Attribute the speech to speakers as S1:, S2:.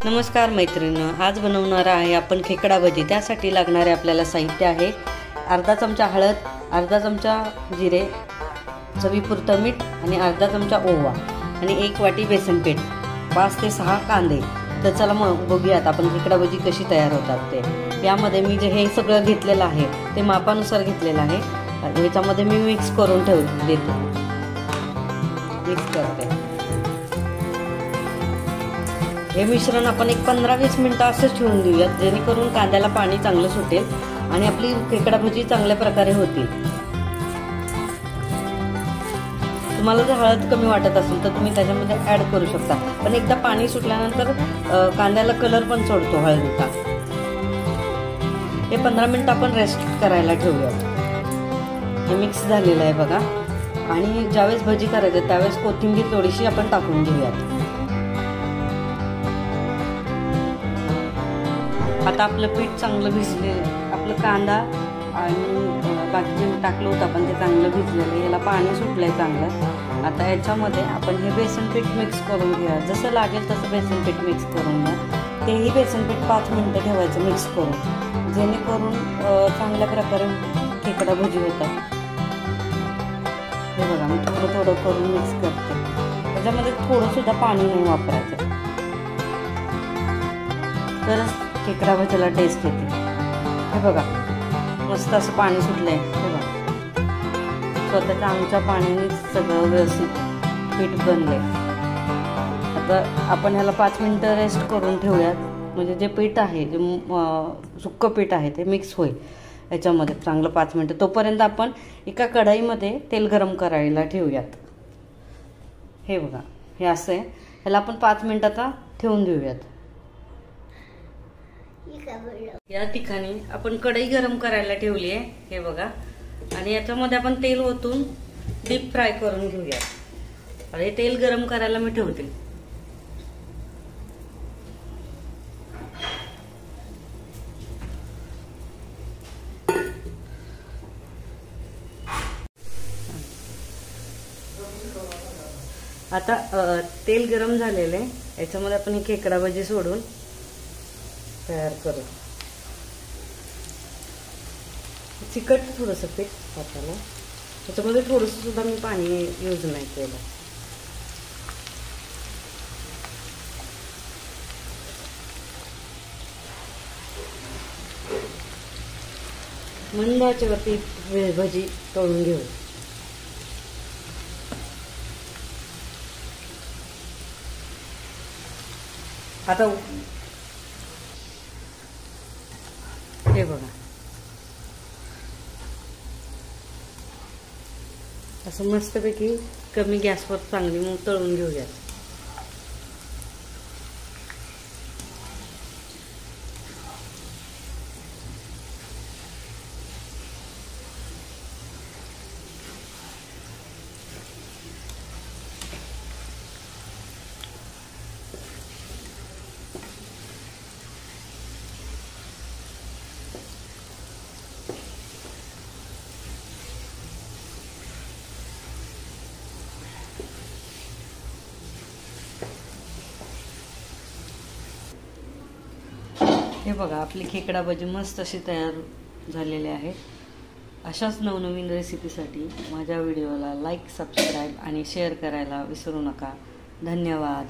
S1: नमस्कार मैत्रिणींनो, आज बनवणार आहे आपण खेकडा भजी। त्यासाठी लागणारे आपल्याला साहित्य आहे अर्धा चमचा हळद, अर्धा चमचा जिरे, चवीपुरतं मीठ आणि अर्धा चमचा ओवा आणि 1 वाटी बेसन पीठ, 5 ते 6 कांदे। तर चला मग बघूयात आपण खेकडा भजी कशी तयार होतात ते। यामध्ये मी जे हे सगळं घेतलेलं आहे ते मापानुसार घेतलेलं आहे। याच्यामध्ये मी मिक्स करून देतो, मिक्स करते। हे मिश्रण आपण एक 15-20 मिनिटं असंच ठेवून देऊयात, जेणेकरून कांद्याला पाणी चांगलं सुटेल आणि आपली खेकडा भजी चांगल्या प्रकारे होतील। तुम्हाला जर हळद कमी वाटत असेल तर तुम्ही त्याच्यामध्ये ऍड करू शकता, पण एकदा पाणी सुटल्यानंतर कांद्याला कलर पण सोडतो हळदीचा। हे 15 मिनिटं आपण रेस्ट करायला ठेवूयात। हे मिक्स झालेलं आहे बघा। आणि ज्यावेळेस भजी करायचं त्यावेळेस कोथिंबीर थोडीशी आपण टाकून घेऊयात। आता आपलं पीठ चांगलं भिजले, आपलं कांदा आणि बाकी जे टाकलं होतं आपण ते चांगलं भिजलेलं आहे, याला पाणी सुटलंय चांगलं। आता याच्यामध्ये आपण हे बेसन पीठ मिक्स करून घेऊया, जसं लागेल तसं बेसन पीठ मिक्स करून घ्या। तेही बेसन पीठ 5 मिनिटं ठेवायचं मिक्स करून, जेणेकरून चांगल्या प्रकारे खेकडा भजी होतात। हे बघा, मी थोडं थोडं करून मिक्स करते, त्याच्यामध्ये थोडं सुद्धा पाणी नाही वापरायचं, तरच खेकडा भजीला टेस्ट येते। हे बघा, मस्त असं पाणी सुटलंय। हे बघा, स्वतःच्या आमच्या पाण्याने सगळं व्यवस्थित पीठ बनलंय। आता आपण ह्याला 5 मिनिटं रेस्ट करून ठेवूयात, म्हणजे जे पीठ आहे, जे सुक्कं पीठ आहे ते मिक्स होईल याच्यामध्ये चांगलं 5 मिनिटं। तोपर्यंत आपण एका कढईमध्ये तेल गरम करायला ठेवूयात। हे बघा, हे असं आहे, ह्याला आपण 5 मिनिटाचा ठेवून देऊयात। या ठिकाणी आपण कढई गरम करायला ठेवली आहे, हे बघा, आणि याच्यामध्ये आपण तेल ओतून डीप फ्राय करून घेऊया। आणि तेल गरम करायला मी ठेवते। आता तेल गरम झालेलं आहे, याच्यामध्ये आपण ही खेकडा भजी सोडून तयार करू। चिकट थोडंसं पीठ हाताला, त्याच्यामध्ये थोडंसं सुद्धा मी पाणी यूज नाही केलं। मंद आचेवरती भजी तळून घेऊ। आता हे बघा, असं मस्तपैकी कमी गॅसवर चांगली मग तळून घेऊया। हे बघा, आपली खेकडा भजी मस्त अशी तयार झालेली आहे। अशाच नवनवीन रेसिपीसाठी माझ्या व्हिडिओला लाईक, सबस्क्राईब आणि शेअर करायला विसरू नका। धन्यवाद।